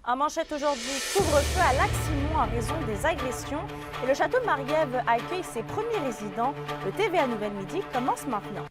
En manchette aujourd'hui, couvre-feu à Lac-Simon en raison des agressions. Et le château de Marie-Ève accueille ses premiers résidents. Le TVA Nouvelle Midi commence maintenant.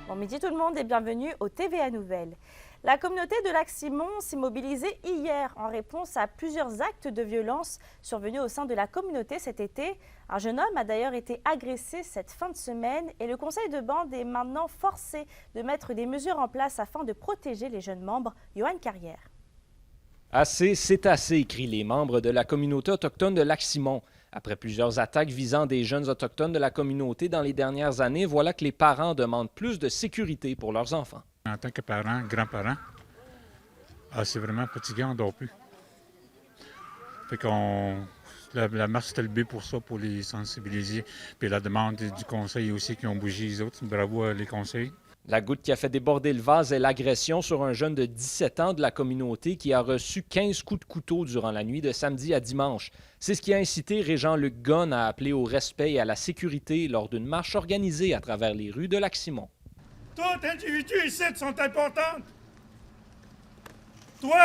Bon midi tout le monde et bienvenue au TVA Nouvelles. La communauté de Lac-Simon s'est mobilisée hier en réponse à plusieurs actes de violence survenus au sein de la communauté cet été. Un jeune homme a d'ailleurs été agressé cette fin de semaine et le conseil de bande est maintenant forcé de mettre des mesures en place afin de protéger les jeunes membres. Johan Carrière. Assez, c'est assez, crient les membres de la communauté autochtone de Lac-Simon. Après plusieurs attaques visant des jeunes autochtones de la communauté dans les dernières années, voilà que les parents demandent plus de sécurité pour leurs enfants. En tant que parents, grands-parents, c'est vraiment fatigant, on ne dort plus. Fait la marche c'était le but pour ça, pour les sensibiliser. Puis la demande du conseil aussi qui ont bougé les autres. Bravo à les conseils. La goutte qui a fait déborder le vase est l'agression sur un jeune de 17 ans de la communauté qui a reçu 15 coups de couteau durant la nuit de samedi à dimanche. C'est ce qui a incité Régent-Luc Gunn à appeler au respect et à la sécurité lors d'une marche organisée à travers les rues de Lac-Simon. Toutes individus ici sont importantes. Toi,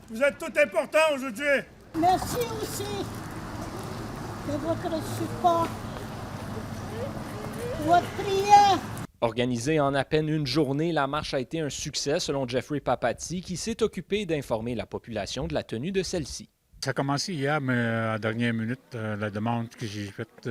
vous êtes tous importants aujourd'hui. Merci aussi de votre support, votre prière. Organisée en à peine une journée, la marche a été un succès selon Jeffrey Papati qui s'est occupé d'informer la population de la tenue de celle-ci. Ça a commencé hier, mais à la dernière minute, la demande que j'ai faite,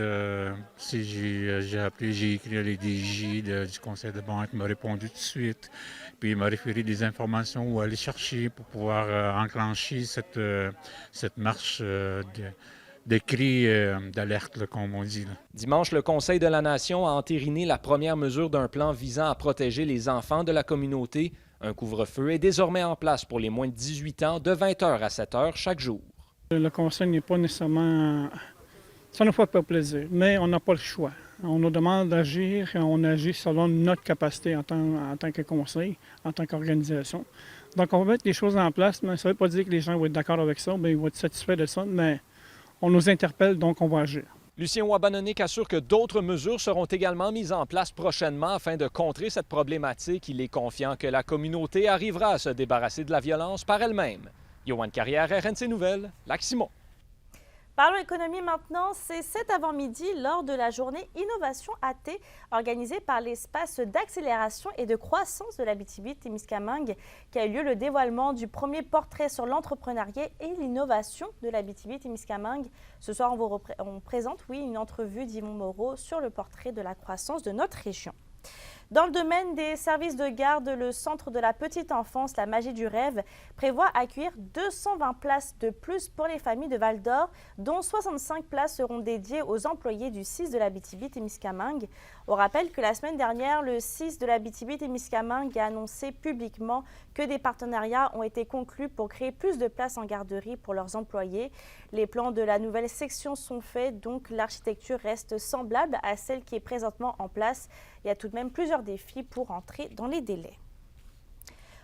j'ai appelé, j'ai écrit à les DJ du conseil de banque, il m'a répondu tout de suite. Puis il m'a référé des informations où aller chercher pour pouvoir enclencher cette marche de cris d'alerte, là, comme on dit. Là. Dimanche, le Conseil de la Nation a entériné la première mesure d'un plan visant à protéger les enfants de la communauté. Un couvre-feu est désormais en place pour les moins de 18 ans de 20h à 7h chaque jour. Le conseil n'est pas nécessairement... Ça nous fait pas plaisir, mais on n'a pas le choix. On nous demande d'agir et on agit selon notre capacité en tant que conseil, en tant qu'organisation. Donc on va mettre les choses en place, mais ça ne veut pas dire que les gens vont être d'accord avec ça, bien, ils vont être satisfaits de ça, mais on nous interpelle, donc on va agir. Lucien Wabanonik assure que d'autres mesures seront également mises en place prochainement afin de contrer cette problématique. Il est confiant que la communauté arrivera à se débarrasser de la violence par elle-même. Johan Carrière, RNC Nouvelles, Lac-Simon. Parlons économie maintenant. C'est cet avant-midi lors de la journée Innovation AT organisée par l'espace d'accélération et de croissance de l'Abitibi-Témiscamingue qui a eu lieu le dévoilement du premier portrait sur l'entrepreneuriat et l'innovation de l'Abitibi-Témiscamingue. Ce soir, on présente une entrevue d'Yvon Moreau sur le portrait de la croissance de notre région. Dans le domaine des services de garde, le Centre de la petite enfance, la Magie du rêve, prévoit accueillir 220 places de plus pour les familles de Val-d'Or, dont 65 places seront dédiées aux employés du CIS de l'Abitibi-Témiscamingue. On rappelle que la semaine dernière, le CIS de l'Abitibi-Témiscamingue a annoncé publiquement que des partenariats ont été conclus pour créer plus de places en garderie pour leurs employés. Les plans de la nouvelle section sont faits, donc l'architecture reste semblable à celle qui est présentement en place. Il y a tout de même plusieurs défis pour entrer dans les délais.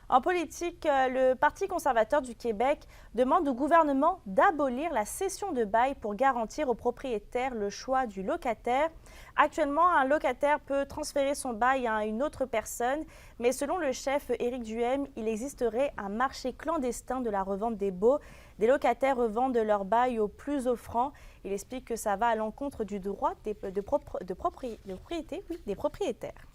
En politique, le Parti conservateur du Québec demande au gouvernement d'abolir la cession de bail pour garantir aux propriétaires le choix du locataire. Actuellement, un locataire peut transférer son bail à une autre personne, mais selon le chef Éric Duhem, il existerait un marché clandestin de la revente des baux. Des locataires revendent leur bail au plus offrant. Il explique que ça va à l'encontre du droit de propriété des propriétaires.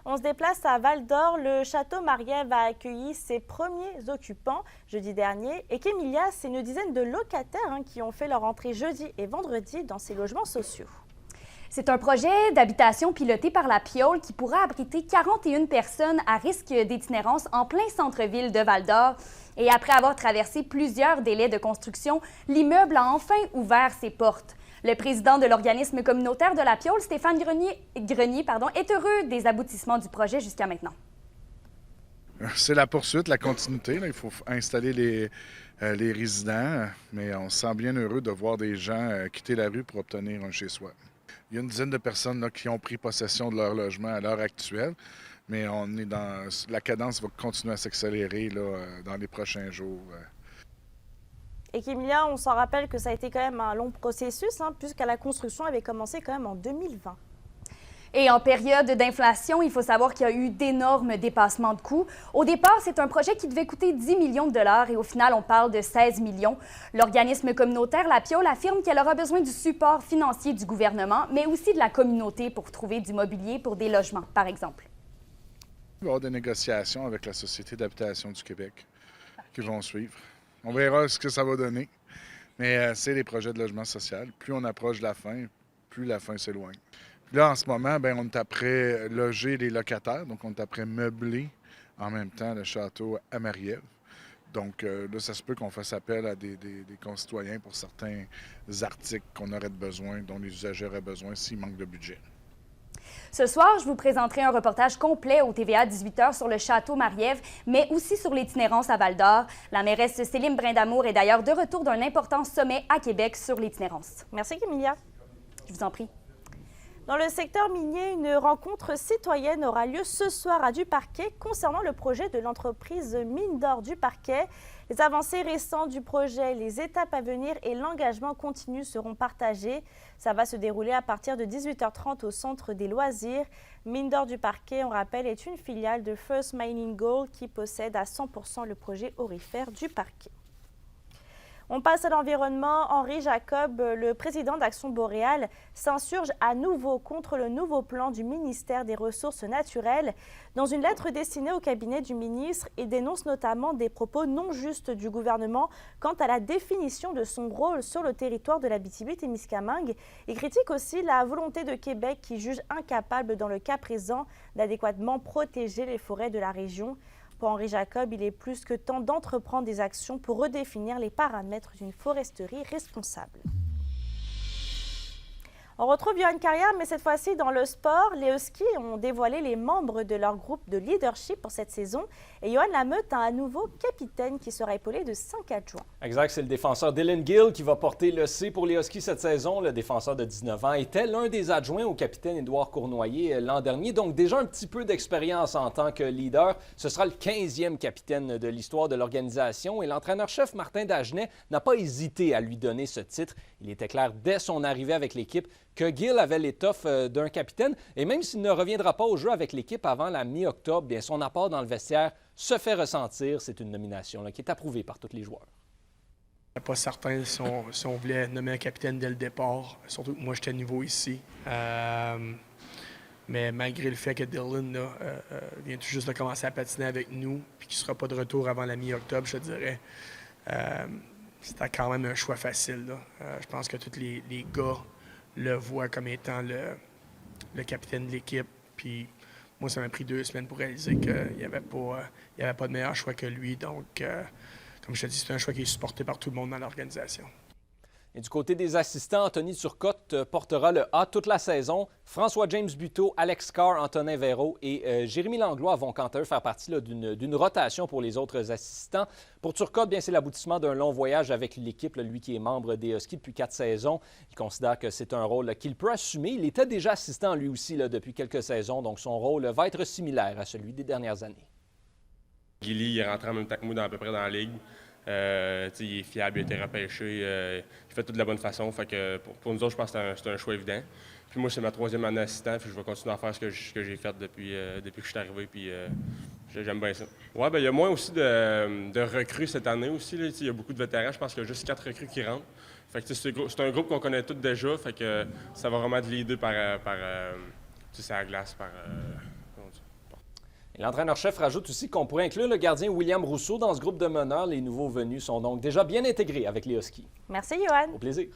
On se déplace à Val-d'Or. Le château Marie-Ève a accueilli ses premiers occupants jeudi dernier et qu'Emilia, c'est une dizaine de locataires qui ont fait leur entrée jeudi et vendredi dans ces logements sociaux. C'est un projet d'habitation piloté par la Piole qui pourra abriter 41 personnes à risque d'itinérance en plein centre-ville de Val-d'Or. Et après avoir traversé plusieurs délais de construction, l'immeuble a enfin ouvert ses portes. Le président de l'organisme communautaire de la Piole, Stéphane Grenier, est heureux des aboutissements du projet jusqu'à maintenant. C'est la poursuite, la continuité. Là. Il faut installer les résidents, mais on se sent bien heureux de voir des gens quitter la rue pour obtenir un chez-soi. Il y a une dizaine de personnes là, qui ont pris possession de leur logement à l'heure actuelle, mais on est dans la cadence va continuer à s'accélérer là, dans les prochains jours. Et Kimilia, on s'en rappelle que ça a été quand même un long processus, puisque la construction avait commencé quand même en 2020. Et en période d'inflation, il faut savoir qu'il y a eu d'énormes dépassements de coûts. Au départ, c'est un projet qui devait coûter 10 millions de dollars et au final, on parle de 16 millions. L'organisme communautaire La Piole affirme qu'elle aura besoin du support financier du gouvernement, mais aussi de la communauté pour trouver du mobilier pour des logements, par exemple. Il va y avoir des négociations avec la Société d'habitation du Québec qui vont suivre. On verra ce que ça va donner, mais c'est les projets de logement social. Plus on approche de la fin, plus la fin s'éloigne. Là, en ce moment, on est après loger les locataires, donc on est après meubler en même temps le château à Marie-Ève. Donc là, ça se peut qu'on fasse appel à des concitoyens pour certains articles qu'on aurait besoin, dont les usagers auraient besoin s'il manque de budget. Ce soir, je vous présenterai un reportage complet au TVA 18h sur le château Marie-Ève, mais aussi sur l'itinérance à Val-d'Or. La mairesse Céline Brindamour est d'ailleurs de retour d'un important sommet à Québec sur l'itinérance. Merci, Kimilia. Je vous en prie. Dans le secteur minier, une rencontre citoyenne aura lieu ce soir à Duparquet concernant le projet de l'entreprise Mine d'Or Duparquet. Les avancées récentes du projet, les étapes à venir et l'engagement continu seront partagés. Ça va se dérouler à partir de 18h30 au Centre des loisirs. Mine d'Or Duparquet, on rappelle, est une filiale de First Mining Gold qui possède à 100% le projet aurifère Duparquet. On passe à l'environnement. Henri Jacob, le président d'Action Boréale, s'insurge à nouveau contre le nouveau plan du ministère des Ressources naturelles. Dans une lettre destinée au cabinet du ministre, il dénonce notamment des propos non justes du gouvernement quant à la définition de son rôle sur le territoire de l'Abitibi-Témiscamingue. Il critique aussi la volonté de Québec qui juge incapable, dans le cas présent, d'adéquatement protéger les forêts de la région. Pour Henri Jacob, il est plus que temps d'entreprendre des actions pour redéfinir les paramètres d'une foresterie responsable. On retrouve Johan Carrière, mais cette fois-ci dans le sport. Les Huskies ont dévoilé les membres de leur groupe de leadership pour cette saison. Et Johan Lameute a un nouveau capitaine qui sera épaulé de 5 adjoints. Exact, c'est le défenseur Dylan Gill qui va porter le C pour les Huskies cette saison. Le défenseur de 19 ans était l'un des adjoints au capitaine Édouard Cournoyer l'an dernier. Donc déjà un petit peu d'expérience en tant que leader. Ce sera le 15e capitaine de l'histoire de l'organisation. Et l'entraîneur-chef Martin Dagenet n'a pas hésité à lui donner ce titre. Il était clair dès son arrivée avec l'équipe que Gill avait l'étoffe d'un capitaine. Et même s'il ne reviendra pas au jeu avec l'équipe avant la mi-octobre, bien son apport dans le vestiaire se fait ressentir. C'est une nomination qui est approuvée par tous les joueurs. Je ne suis pas certain si on voulait nommer un capitaine dès le départ, surtout que moi j'étais nouveau ici. Mais malgré le fait que Dylan vient tout juste de commencer à patiner avec nous puis qu'il ne sera pas de retour avant la mi-octobre, je te dirais, c'était quand même un choix facile. Je pense que tous les gars le voient comme étant le capitaine de l'équipe. Puis moi, ça m'a pris 2 semaines pour réaliser qu'il n'y avait pas de meilleur choix que lui. Donc, comme je te dis, c'est un choix qui est supporté par tout le monde dans l'organisation. Et du côté des assistants, Anthony Turcotte portera le A toute la saison. François-James Buteau, Alex Carr, Antonin Véro et Jérémy Langlois vont quant à eux faire partie d'une rotation pour les autres assistants. Pour Turcotte, bien, c'est l'aboutissement d'un long voyage avec l'équipe, lui qui est membre des Huskies depuis 4 saisons. Il considère que c'est un rôle qu'il peut assumer. Il était déjà assistant lui aussi depuis quelques saisons, donc son rôle va être similaire à celui des dernières années. Gilly est rentré en même temps que moi à peu près dans la ligue. Il est fiable, il a été repêché, il fait tout de la bonne façon. Fait que pour nous autres, je pense que c'est un choix évident. Puis moi, c'est ma 3e année assistant, puis je vais continuer à faire ce que j'ai fait depuis que je suis arrivé, puis j'aime bien ça. Ouais, il y a moins aussi de recrues cette année aussi. Il y a beaucoup de vétérans, je pense qu'il y a juste 4 recrues qui rentrent. Fait que c'est un groupe qu'on connaît tous déjà, fait que ça va vraiment être l'idée par la glace, L'entraîneur-chef rajoute aussi qu'on pourrait inclure le gardien William Rousseau dans ce groupe de meneurs. Les nouveaux venus sont donc déjà bien intégrés avec les Huskies. Merci, Johan. Au plaisir.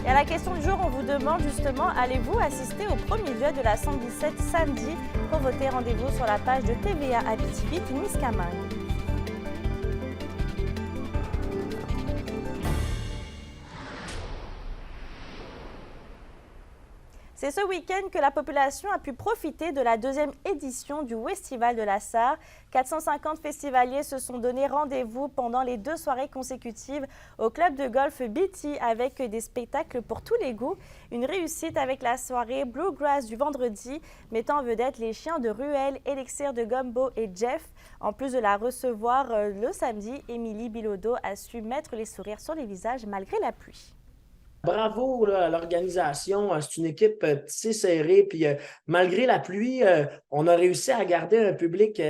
Et à la question du jour, on vous demande justement, allez-vous assister au premier duel de la 117 samedi? Pour voter, rendez-vous sur la page de TVA Abitibi-Témiscamingue. C'est ce week-end que la population a pu profiter de la deuxième édition du Festival de la Sarre. 450 festivaliers se sont donné rendez-vous pendant les 2 soirées consécutives au club de golf BT avec des spectacles pour tous les goûts. Une réussite avec la soirée Bluegrass du vendredi, mettant en vedette les chiens de ruelle, Élixir de Gumbo et Jeff. En plus de la recevoir le samedi, Émilie Bilodeau a su mettre les sourires sur les visages malgré la pluie. Bravo là, à l'organisation, c'est une équipe tissée serrée, puis malgré la pluie, on a réussi à garder un public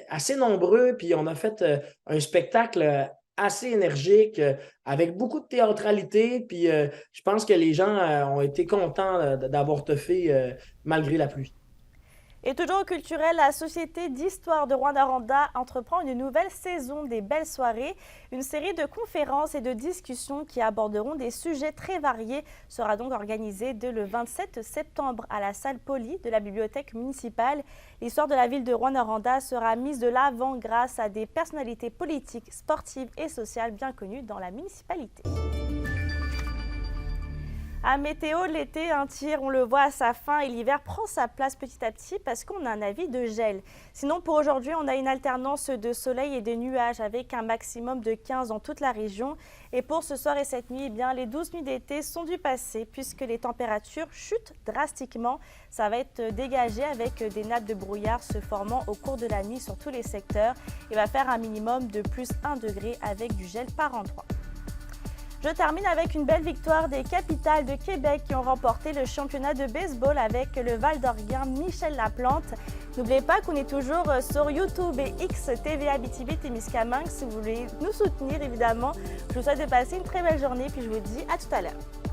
assez nombreux, puis on a fait un spectacle assez énergique, avec beaucoup de théâtralité, puis je pense que les gens ont été contents d'avoir toffé malgré la pluie. Et toujours au culturel, la Société d'histoire de Rwanda entreprend une nouvelle saison des Belles Soirées. Une série de conférences et de discussions qui aborderont des sujets très variés sera donc organisée dès le 27 septembre à la salle Poly de la bibliothèque municipale. L'histoire de la ville de Rwanda sera mise de l'avant grâce à des personnalités politiques, sportives et sociales bien connues dans la municipalité. À météo, l'été tire, on le voit à sa fin et l'hiver prend sa place petit à petit parce qu'on a un avis de gel. Sinon, pour aujourd'hui, on a une alternance de soleil et de nuages avec un maximum de 15 dans toute la région. Et pour ce soir et cette nuit, eh bien, les 12 nuits d'été sont du passé puisque les températures chutent drastiquement. Ça va être dégagé avec des nappes de brouillard se formant au cours de la nuit sur tous les secteurs. Il va faire un minimum de plus 1 degré avec du gel par endroit. Je termine avec une belle victoire des Capitals de Québec qui ont remporté le championnat de baseball avec le Val-d'Orien Michel Laplante. N'oubliez pas qu'on est toujours sur YouTube et X TV Abitibi-Témiscamingue si vous voulez nous soutenir évidemment. Je vous souhaite de passer une très belle journée puis je vous dis à tout à l'heure.